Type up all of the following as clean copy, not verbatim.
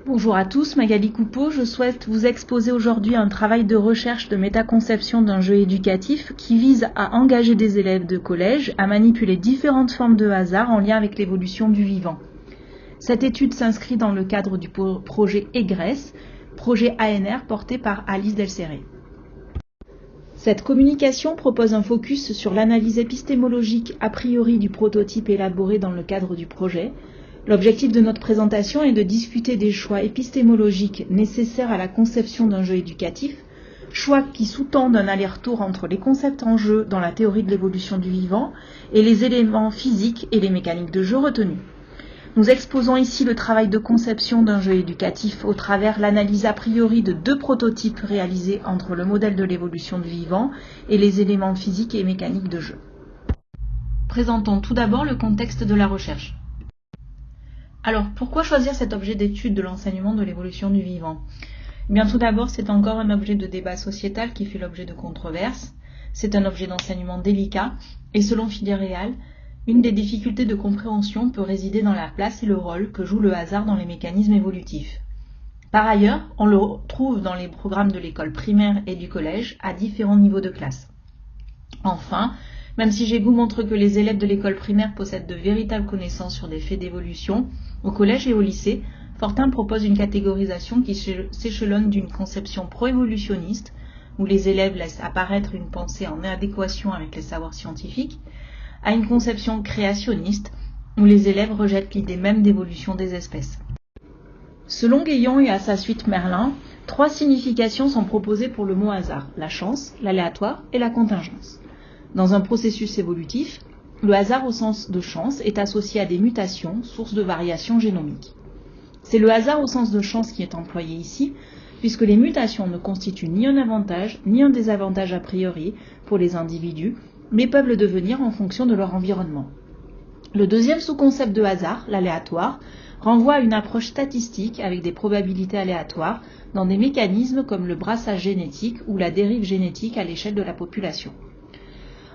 Bonjour à tous, Magali Coupeau. Je souhaite vous exposer aujourd'hui un travail de recherche de métaconception d'un jeu éducatif qui vise à engager des élèves de collège à manipuler différentes formes de hasard en lien avec l'évolution du vivant. Cette étude s'inscrit dans le cadre du projet EGRES, projet ANR porté par Alice Delcerré. Cette communication propose un focus sur l'analyse épistémologique a priori du prototype élaboré dans le cadre du projet. L'objectif de notre présentation est de discuter des choix épistémologiques nécessaires à la conception d'un jeu éducatif, choix qui sous-tendent un aller-retour entre les concepts en jeu dans la théorie de l'évolution du vivant et les éléments physiques et les mécaniques de jeu retenus. Nous exposons ici le travail de conception d'un jeu éducatif au travers l'analyse a priori de deux prototypes réalisés entre le modèle de l'évolution du vivant et les éléments physiques et mécaniques de jeu. Présentons tout d'abord le contexte de la recherche. Alors, pourquoi choisir cet objet d'étude de l'enseignement de l'évolution du vivant ? Eh bien, tout d'abord, c'est encore un objet de débat sociétal qui fait l'objet de controverses. C'est un objet d'enseignement délicat et selon Filière-Réal, une des difficultés de compréhension peut résider dans la place et le rôle que joue le hasard dans les mécanismes évolutifs. Par ailleurs, on le trouve dans les programmes de l'école primaire et du collège à différents niveaux de classe. Enfin, même si Jégou montre que les élèves de l'école primaire possèdent de véritables connaissances sur des faits d'évolution, au collège et au lycée, Fortin propose une catégorisation qui s'échelonne d'une conception pro-évolutionniste, où les élèves laissent apparaître une pensée en adéquation avec les savoirs scientifiques, à une conception créationniste, où les élèves rejettent l'idée même d'évolution des espèces. Selon Guéillon et à sa suite Merlin, 3 significations sont proposées pour le mot hasard, la chance, l'aléatoire et la contingence. Dans un processus évolutif, le hasard au sens de chance est associé à des mutations, sources de variations génomiques. C'est le hasard au sens de chance qui est employé ici, puisque les mutations ne constituent ni un avantage ni un désavantage a priori pour les individus, mais peuvent le devenir en fonction de leur environnement. Le deuxième sous-concept de hasard, l'aléatoire, renvoie à une approche statistique avec des probabilités aléatoires dans des mécanismes comme le brassage génétique ou la dérive génétique à l'échelle de la population.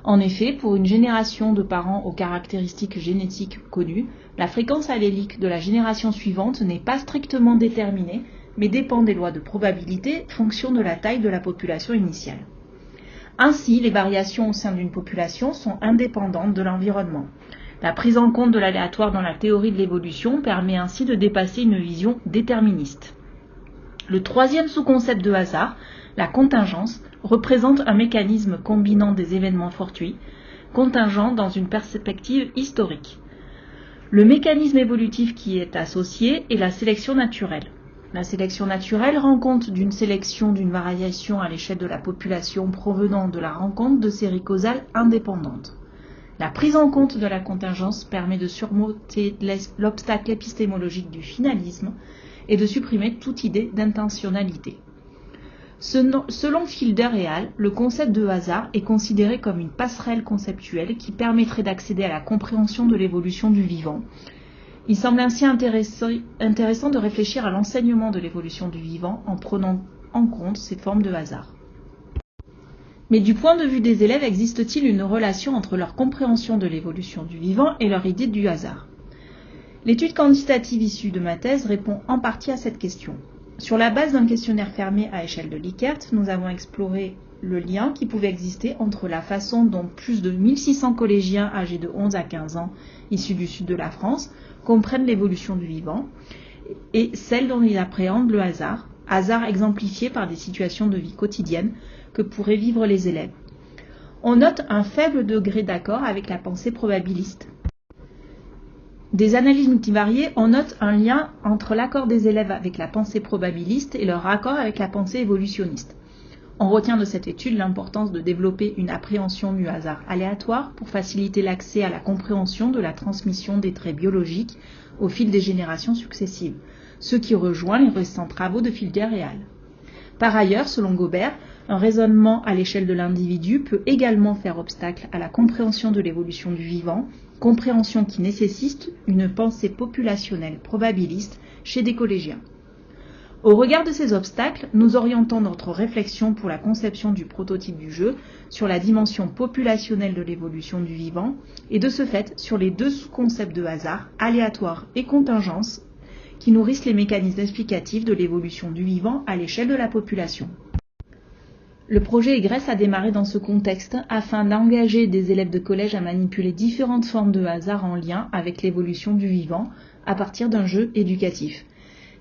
En effet, pour une génération de parents aux caractéristiques génétiques connues, la fréquence allélique de la génération suivante n'est pas strictement déterminée, mais dépend des lois de probabilité fonction de la taille de la population initiale. Ainsi, les variations au sein d'une population sont indépendantes de l'environnement. La prise en compte de l'aléatoire dans la théorie de l'évolution permet ainsi de dépasser une vision déterministe. Le troisième sous-concept de hasard, la contingence, représente un mécanisme combinant des événements fortuits, contingents dans une perspective historique. Le mécanisme évolutif qui est associé est la sélection naturelle. La sélection naturelle rend compte d'une sélection d'une variation à l'échelle de la population provenant de la rencontre de séries causales indépendantes. La prise en compte de la contingence permet de surmonter l'obstacle épistémologique du finalisme et de supprimer toute idée d'intentionnalité. Selon Filière-Réal, le concept de hasard est considéré comme une passerelle conceptuelle qui permettrait d'accéder à la compréhension de l'évolution du vivant. Il semble ainsi intéressant de réfléchir à l'enseignement de l'évolution du vivant en prenant en compte ces formes de hasard. Mais du point de vue des élèves, existe-t-il une relation entre leur compréhension de l'évolution du vivant et leur idée du hasard ? L'étude quantitative issue de ma thèse répond en partie à cette question. Sur la base d'un questionnaire fermé à échelle de Likert, nous avons exploré le lien qui pouvait exister entre la façon dont plus de 1600 collégiens âgés de 11 à 15 ans, issus du sud de la France, comprennent l'évolution du vivant, et celle dont ils appréhendent le hasard exemplifié par des situations de vie quotidienne que pourraient vivre les élèves. On note un faible degré d'accord avec la pensée probabiliste. Des analyses multivariées, on note un lien entre l'accord des élèves avec la pensée probabiliste et leur accord avec la pensée évolutionniste. On retient de cette étude l'importance de développer une appréhension du hasard aléatoire pour faciliter l'accès à la compréhension de la transmission des traits biologiques au fil des générations successives, ce qui rejoint les récents travaux de Filière-Réal. Par ailleurs, selon Gobert, un raisonnement à l'échelle de l'individu peut également faire obstacle à la compréhension de l'évolution du vivant, compréhension qui nécessite une pensée populationnelle probabiliste chez des collégiens. Au regard de ces obstacles, nous orientons notre réflexion pour la conception du prototype du jeu sur la dimension populationnelle de l'évolution du vivant et de ce fait sur les deux sous-concepts de hasard, aléatoire et contingence, qui nourrissent les mécanismes explicatifs de l'évolution du vivant à l'échelle de la population. Le projet Egress a démarré dans ce contexte afin d'engager des élèves de collège à manipuler différentes formes de hasard en lien avec l'évolution du vivant à partir d'un jeu éducatif.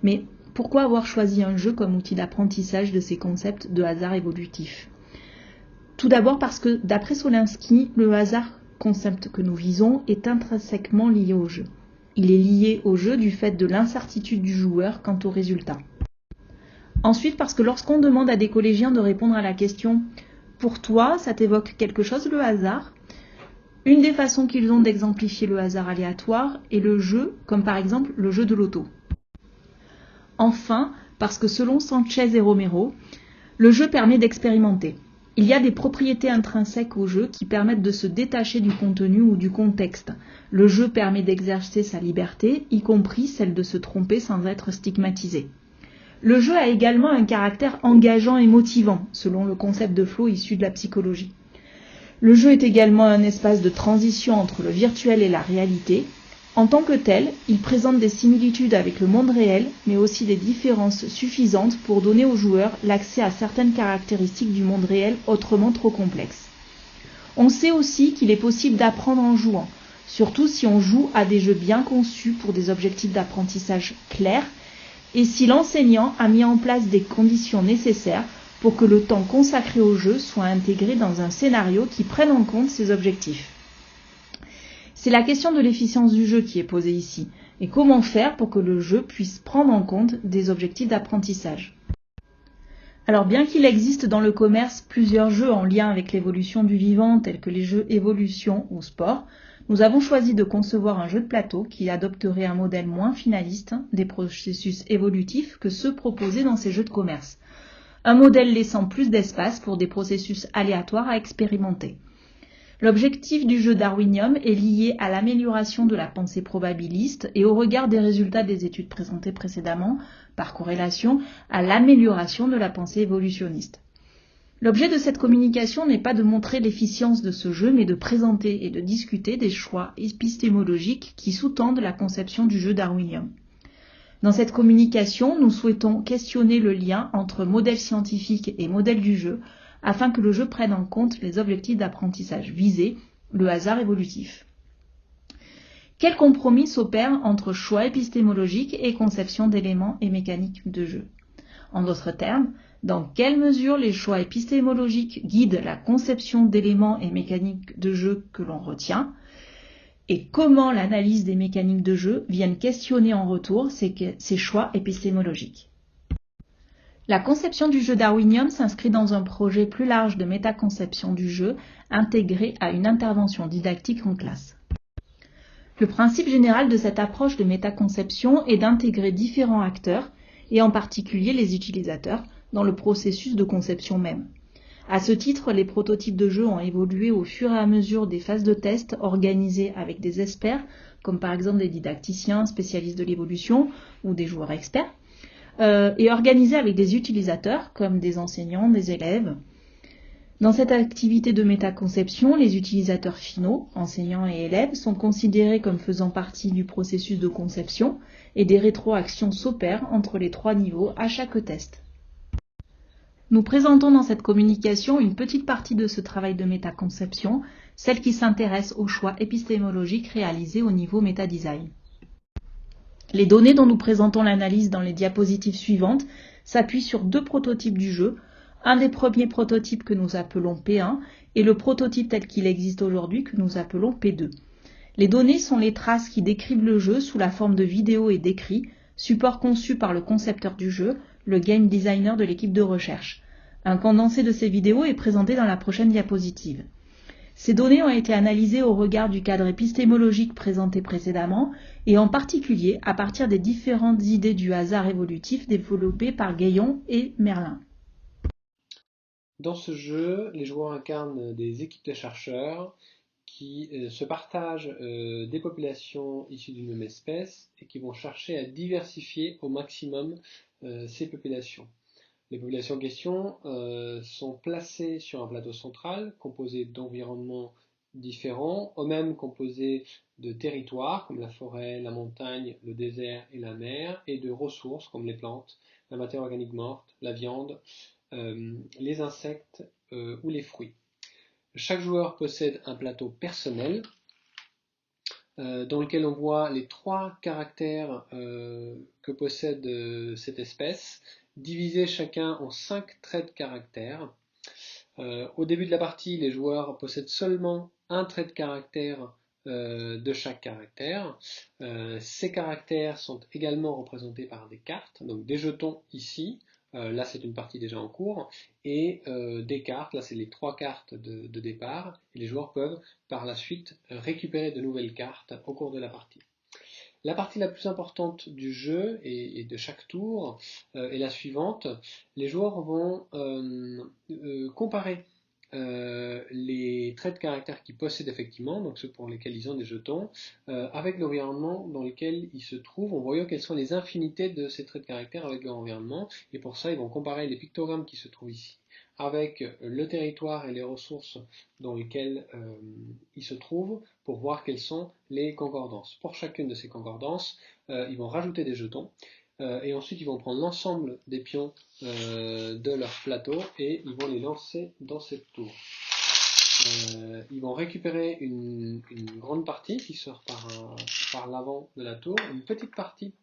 Mais pourquoi avoir choisi un jeu comme outil d'apprentissage de ces concepts de hasard évolutif ? Tout d'abord parce que, d'après Solinsky, le hasard, concept que nous visons, est intrinsèquement lié au jeu. Il est lié au jeu du fait de l'incertitude du joueur quant au résultat. Ensuite, parce que lorsqu'on demande à des collégiens de répondre à la question « Pour toi, ça t'évoque quelque chose le hasard ?», une des façons qu'ils ont d'exemplifier le hasard aléatoire est le jeu, comme par exemple le jeu de l'auto. Enfin, parce que selon Sanchez et Romero, le jeu permet d'expérimenter. Il y a des propriétés intrinsèques au jeu qui permettent de se détacher du contenu ou du contexte. Le jeu permet d'exercer sa liberté, y compris celle de se tromper sans être stigmatisé. Le jeu a également un caractère engageant et motivant, selon le concept de flow issu de la psychologie. Le jeu est également un espace de transition entre le virtuel et la réalité. En tant que tel, il présente des similitudes avec le monde réel, mais aussi des différences suffisantes pour donner aux joueurs l'accès à certaines caractéristiques du monde réel autrement trop complexes. On sait aussi qu'il est possible d'apprendre en jouant, surtout si on joue à des jeux bien conçus pour des objectifs d'apprentissage clairs, et si l'enseignant a mis en place des conditions nécessaires pour que le temps consacré au jeu soit intégré dans un scénario qui prenne en compte ces objectifs. C'est la question de l'efficience du jeu qui est posée ici, et comment faire pour que le jeu puisse prendre en compte des objectifs d'apprentissage. Alors bien qu'il existe dans le commerce plusieurs jeux en lien avec l'évolution du vivant, tels que les jeux évolution ou sport, nous avons choisi de concevoir un jeu de plateau qui adopterait un modèle moins finaliste des processus évolutifs que ceux proposés dans ces jeux de commerce. Un modèle laissant plus d'espace pour des processus aléatoires à expérimenter. L'objectif du jeu darwinium est lié à l'amélioration de la pensée probabiliste et au regard des résultats des études présentées précédemment, par corrélation, à l'amélioration de la pensée évolutionniste. L'objet de cette communication n'est pas de montrer l'efficience de ce jeu, mais de présenter et de discuter des choix épistémologiques qui sous-tendent la conception du jeu darwinien. Dans cette communication, nous souhaitons questionner le lien entre modèle scientifique et modèle du jeu, afin que le jeu prenne en compte les objectifs d'apprentissage visés, le hasard évolutif. Quel compromis s'opère entre choix épistémologique et conception d'éléments et mécaniques de jeu ? En d'autres termes, dans quelle mesure les choix épistémologiques guident la conception d'éléments et mécaniques de jeu que l'on retient, et comment l'analyse des mécaniques de jeu viennent questionner en retour ces choix épistémologiques. La conception du jeu darwinium s'inscrit dans un projet plus large de métaconception du jeu intégré à une intervention didactique en classe. Le principe général de cette approche de métaconception est d'intégrer différents acteurs, et en particulier les utilisateurs, dans le processus de conception même. À ce titre, les prototypes de jeux ont évolué au fur et à mesure des phases de test organisées avec des experts, comme par exemple des didacticiens spécialistes de l'évolution ou des joueurs experts, et organisées avec des utilisateurs, comme des enseignants, des élèves. Dans cette activité de métaconception, les utilisateurs finaux, enseignants et élèves, sont considérés comme faisant partie du processus de conception et des rétroactions s'opèrent entre les trois niveaux à chaque test. Nous présentons dans cette communication une petite partie de ce travail de métaconception, celle qui s'intéresse aux choix épistémologiques réalisés au niveau métadesign. Les données dont nous présentons l'analyse dans les diapositives suivantes s'appuient sur deux prototypes du jeu, un des premiers prototypes que nous appelons P1 et le prototype tel qu'il existe aujourd'hui que nous appelons P2. Les données sont les traces qui décrivent le jeu sous la forme de vidéos et d'écrits, support conçu par le concepteur du jeu, le game designer de l'équipe de recherche. Un condensé de ces vidéos est présenté dans la prochaine diapositive. Ces données ont été analysées au regard du cadre épistémologique présenté précédemment et en particulier à partir des différentes idées du hasard évolutif développées par Gaillon et Merlin. Dans ce jeu, les joueurs incarnent des équipes de chercheurs qui se partagent des populations issues d'une même espèce et qui vont chercher à diversifier au maximum ces populations. Les populations en question sont placées sur un plateau central composé d'environnements différents, eux-mêmes composés de territoires comme la forêt, la montagne, le désert et la mer, et de ressources comme les plantes, la matière organique morte, la viande, les insectes ou les fruits. Chaque joueur possède un plateau personnel dans lequel on voit les 3 caractères que possède cette espèce, divisés chacun en 5 traits de caractère. Au début de la partie, les joueurs possèdent seulement un trait de caractère de chaque caractère. Ces caractères sont également représentés par des cartes, donc des jetons ici, là c'est une partie déjà en cours, et des cartes, là c'est les 3 cartes de départ, et les joueurs peuvent par la suite récupérer de nouvelles cartes au cours de la partie. La partie la plus importante du jeu et de chaque tour est la suivante. Les joueurs vont comparer les traits de caractère qu'ils possèdent effectivement, donc ceux pour lesquels ils ont des jetons, avec l'environnement dans lequel ils se trouvent, en voyant quelles sont les infinités de ces traits de caractère avec leur environnement, et pour ça ils vont comparer les pictogrammes qui se trouvent ici avec le territoire et les ressources dans lesquelles ils se trouvent pour voir quelles sont les concordances. Pour chacune de ces concordances, ils vont rajouter des jetons et ensuite ils vont prendre l'ensemble des pions de leur plateau et ils vont les lancer dans cette tour. Ils vont récupérer une grande partie qui sort par l'avant de la tour, une petite partie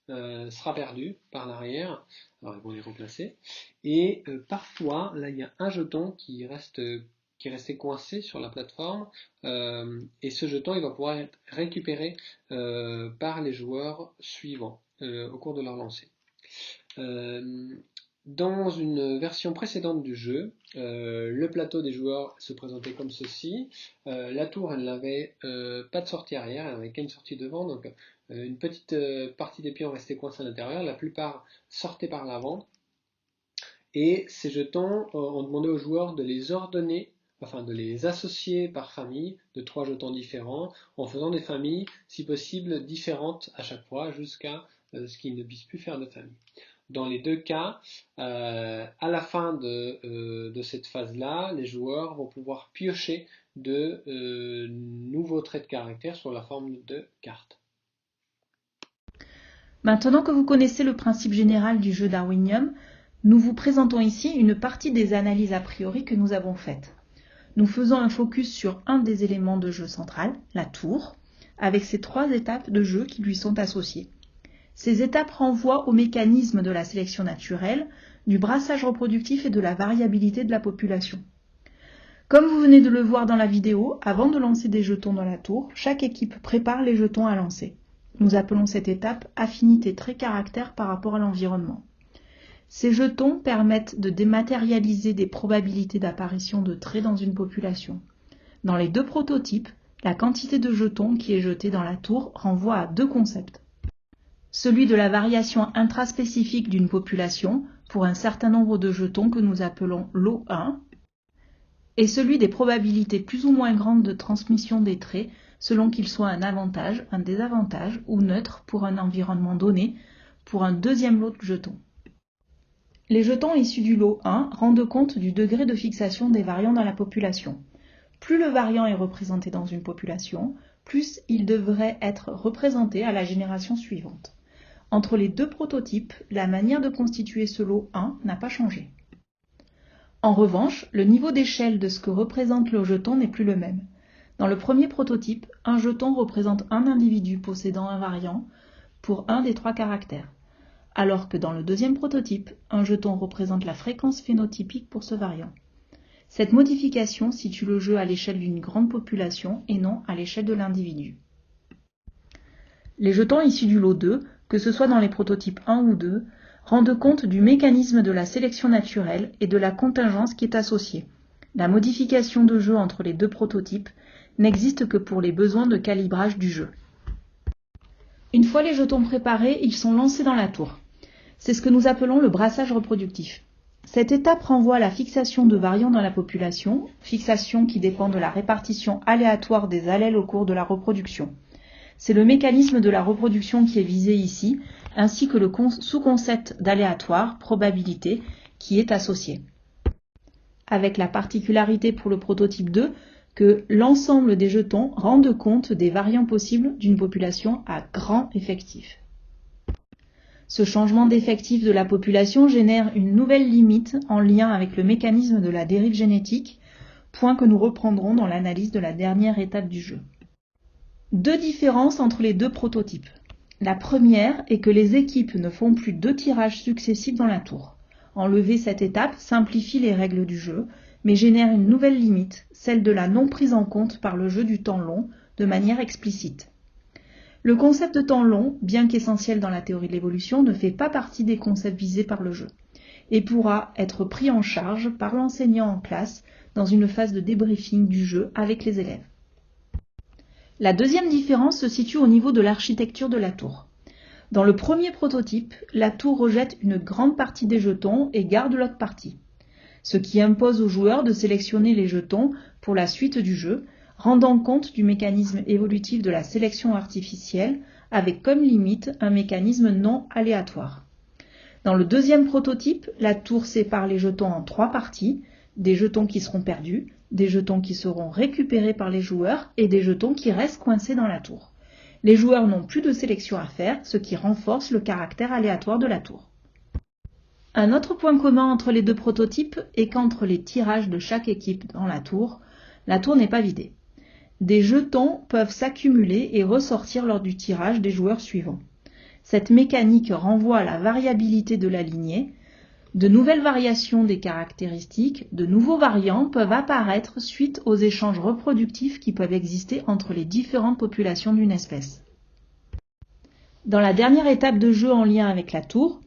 sera perdue par l'arrière, alors ils vont les remplacer, et parfois, là il y a un jeton qui est resté coincé sur la plateforme, et ce jeton il va pouvoir être récupéré par les joueurs suivants au cours de leur lancer. Dans une version précédente du jeu, le plateau des joueurs se présentait comme ceci. La tour, elle n'avait pas de sortie arrière, elle n'avait qu'une sortie devant, donc une petite partie des pions restait coincée à l'intérieur, la plupart sortaient par l'avant. Et ces jetons, on demandait aux joueurs de les ordonner, enfin de les associer par famille de 3 jetons différents, en faisant des familles, si possible, différentes à chaque fois, jusqu'à ce qu'ils ne puissent plus faire de famille. Dans les 2 cas, à la fin de cette phase-là, les joueurs vont pouvoir piocher de nouveaux traits de caractère sur la forme de cartes. Maintenant que vous connaissez le principe général du jeu Darwinium, nous vous présentons ici une partie des analyses a priori que nous avons faites. Nous faisons un focus sur un des éléments de jeu central, la tour, avec ses 3 étapes de jeu qui lui sont associées. Ces étapes renvoient au mécanisme de la sélection naturelle, du brassage reproductif et de la variabilité de la population. Comme vous venez de le voir dans la vidéo, avant de lancer des jetons dans la tour, chaque équipe prépare les jetons à lancer. Nous appelons cette étape affinité trait caractère par rapport à l'environnement. Ces jetons permettent de dématérialiser des probabilités d'apparition de traits dans une population. Dans les 2 prototypes, la quantité de jetons qui est jetée dans la tour renvoie à 2 concepts. Celui de la variation intraspécifique d'une population pour un certain nombre de jetons que nous appelons lot 1, et celui des probabilités plus ou moins grandes de transmission des traits selon qu'ils soient un avantage, un désavantage ou neutre pour un environnement donné pour un deuxième lot de jetons. Les jetons issus du lot 1 rendent compte du degré de fixation des variants dans la population. Plus le variant est représenté dans une population, plus il devrait être représenté à la génération suivante. Entre les 2 prototypes, la manière de constituer ce lot 1 n'a pas changé. En revanche, le niveau d'échelle de ce que représente le jeton n'est plus le même. Dans le premier prototype, un jeton représente un individu possédant un variant pour un des 3 caractères, alors que dans le deuxième prototype, un jeton représente la fréquence phénotypique pour ce variant. Cette modification situe le jeu à l'échelle d'une grande population et non à l'échelle de l'individu. Les jetons issus du lot 2, que ce soit dans les prototypes 1 ou 2, rendent compte du mécanisme de la sélection naturelle et de la contingence qui est associée. La modification de jeu entre les 2 prototypes n'existe que pour les besoins de calibrage du jeu. Une fois les jetons préparés, ils sont lancés dans la tour. C'est ce que nous appelons le brassage reproductif. Cette étape renvoie à la fixation de variants dans la population, fixation qui dépend de la répartition aléatoire des allèles au cours de la reproduction. C'est le mécanisme de la reproduction qui est visé ici, ainsi que le sous-concept d'aléatoire, probabilité, qui est associé. Avec la particularité pour le prototype 2 que l'ensemble des jetons rendent compte des variants possibles d'une population à grand effectif. Ce changement d'effectif de la population génère une nouvelle limite en lien avec le mécanisme de la dérive génétique, point que nous reprendrons dans l'analyse de la dernière étape du jeu. Deux différences entre les deux prototypes. La première est que les équipes ne font plus 2 tirages successifs dans la tour. Enlever cette étape simplifie les règles du jeu, mais génère une nouvelle limite, celle de la non prise en compte par le jeu du temps long, de manière explicite. Le concept de temps long, bien qu'essentiel dans la théorie de l'évolution, ne fait pas partie des concepts visés par le jeu, et pourra être pris en charge par l'enseignant en classe dans une phase de débriefing du jeu avec les élèves. La deuxième différence se situe au niveau de l'architecture de la tour. Dans le premier prototype, la tour rejette une grande partie des jetons et garde l'autre partie, ce qui impose aux joueurs de sélectionner les jetons pour la suite du jeu, rendant compte du mécanisme évolutif de la sélection artificielle, avec comme limite un mécanisme non aléatoire. Dans le deuxième prototype, la tour sépare les jetons en 3 parties, des jetons qui seront perdus, des jetons qui seront récupérés par les joueurs et des jetons qui restent coincés dans la tour. Les joueurs n'ont plus de sélection à faire, ce qui renforce le caractère aléatoire de la tour. Un autre point commun entre les deux prototypes est qu'entre les tirages de chaque équipe dans la tour n'est pas vidée. Des jetons peuvent s'accumuler et ressortir lors du tirage des joueurs suivants. Cette mécanique renvoie à la variabilité de la lignée. De nouvelles variations des caractéristiques, de nouveaux variants peuvent apparaître suite aux échanges reproductifs qui peuvent exister entre les différentes populations d'une espèce. Dans la dernière étape de jeu en lien avec la tour,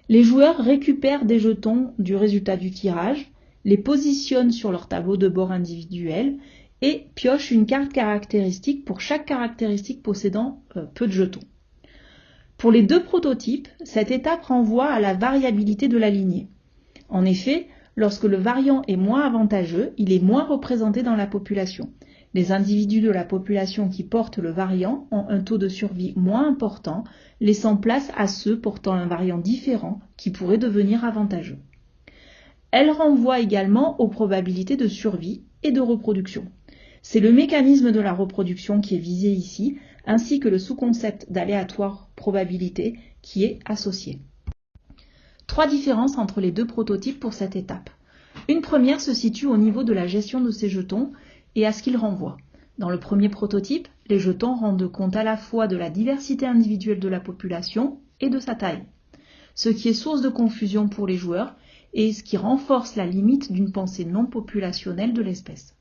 les joueurs récupèrent des jetons du résultat du tirage, les positionnent sur leur tableau de bord individuel et piochent une carte caractéristique pour chaque caractéristique possédant peu de jetons. Pour les deux prototypes, cette étape renvoie à la variabilité de la lignée. En effet, lorsque le variant est moins avantageux, il est moins représenté dans la population. Les individus de la population qui portent le variant ont un taux de survie moins important, laissant place à ceux portant un variant différent qui pourrait devenir avantageux. Elle renvoie également aux probabilités de survie et de reproduction. C'est le mécanisme de la reproduction qui est visé ici, ainsi que le sous-concept d'aléatoire probabilité qui est associé. 3 différences entre les deux prototypes pour cette étape. Une première se situe au niveau de la gestion de ces jetons et à ce qu'ils renvoient. Dans le premier prototype, les jetons rendent compte à la fois de la diversité individuelle de la population et de sa taille, ce qui est source de confusion pour les joueurs et ce qui renforce la limite d'une pensée non populationnelle de l'espèce.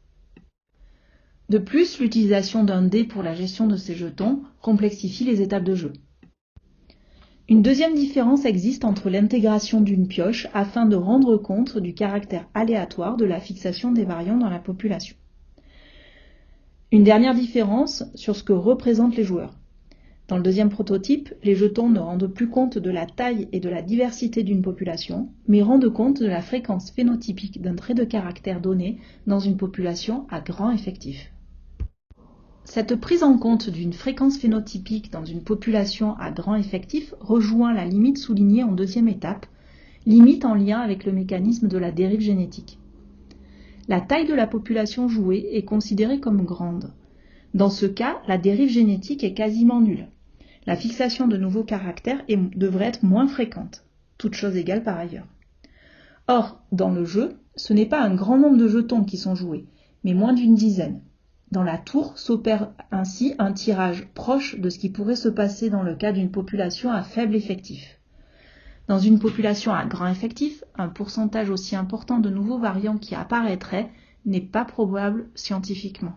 De plus, l'utilisation d'un dé pour la gestion de ces jetons complexifie les étapes de jeu. Une deuxième différence existe entre l'intégration d'une pioche afin de rendre compte du caractère aléatoire de la fixation des variants dans la population. Une dernière différence sur ce que représentent les joueurs. Dans le deuxième prototype, les jetons ne rendent plus compte de la taille et de la diversité d'une population, mais rendent compte de la fréquence phénotypique d'un trait de caractère donné dans une population à grand effectif. Cette prise en compte d'une fréquence phénotypique dans une population à grand effectif rejoint la limite soulignée en deuxième étape, limite en lien avec le mécanisme de la dérive génétique. La taille de la population jouée est considérée comme grande. Dans ce cas, la dérive génétique est quasiment nulle. La fixation de nouveaux caractères devrait être moins fréquente, toutes choses égales par ailleurs. Or, dans le jeu, ce n'est pas un grand nombre de jetons qui sont joués, mais moins d'une dizaine. Dans la tour s'opère ainsi un tirage proche de ce qui pourrait se passer dans le cas d'une population à faible effectif. Dans une population à grand effectif, un pourcentage aussi important de nouveaux variants qui apparaîtraient n'est pas probable scientifiquement.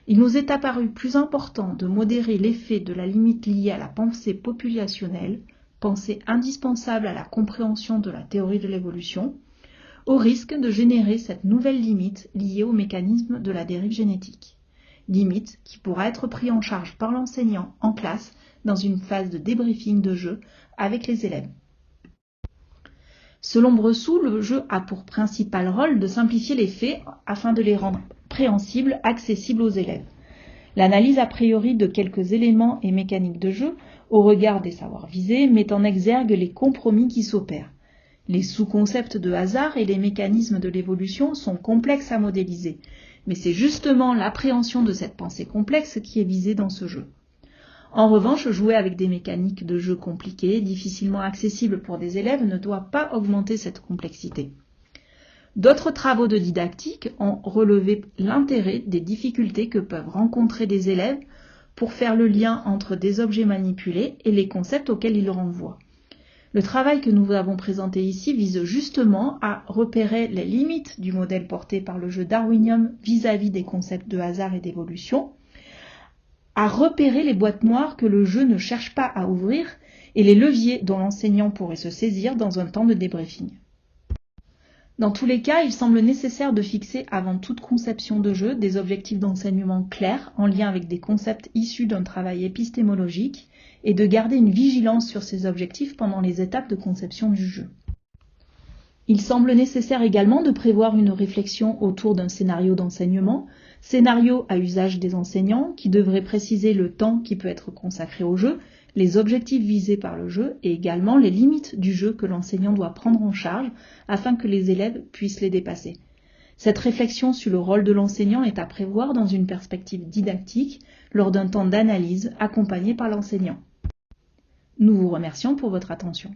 Il nous est apparu plus important de modérer l'effet de la limite liée à la pensée populationnelle, pensée indispensable à la compréhension de la théorie de l'évolution, au risque de générer cette nouvelle limite liée au mécanisme de la dérive génétique. Limite qui pourra être prise en charge par l'enseignant en classe dans une phase de débriefing de jeu avec les élèves. Selon Bressou, le jeu a pour principal rôle de simplifier les faits afin de les rendre préhensibles, accessibles aux élèves. L'analyse a priori de quelques éléments et mécaniques de jeu, au regard des savoirs visés, met en exergue les compromis qui s'opèrent. Les sous-concepts de hasard et les mécanismes de l'évolution sont complexes à modéliser, Mais c'est justement l'appréhension de cette pensée complexe qui est visée dans ce jeu. En revanche, jouer avec des mécaniques de jeu compliquées, difficilement accessibles pour des élèves, ne doit pas augmenter cette complexité. D'autres travaux de didactique ont relevé l'intérêt des difficultés que peuvent rencontrer des élèves pour faire le lien entre des objets manipulés et les concepts auxquels ils renvoient. Le travail que nous avons présenté ici vise justement à repérer les limites du modèle porté par le jeu darwinien vis-à-vis des concepts de hasard et d'évolution, à repérer les boîtes noires que le jeu ne cherche pas à ouvrir et les leviers dont l'enseignant pourrait se saisir dans un temps de débriefing. Dans tous les cas, il semble nécessaire de fixer avant toute conception de jeu des objectifs d'enseignement clairs en lien avec des concepts issus d'un travail épistémologique et de garder une vigilance sur ces objectifs pendant les étapes de conception du jeu. Il semble nécessaire également de prévoir une réflexion autour d'un scénario d'enseignement, scénario à usage des enseignants qui devrait préciser le temps qui peut être consacré au jeu, les objectifs visés par le jeu et également les limites du jeu que l'enseignant doit prendre en charge afin que les élèves puissent les dépasser. Cette réflexion sur le rôle de l'enseignant est à prévoir dans une perspective didactique lors d'un temps d'analyse accompagné par l'enseignant. Nous vous remercions pour votre attention.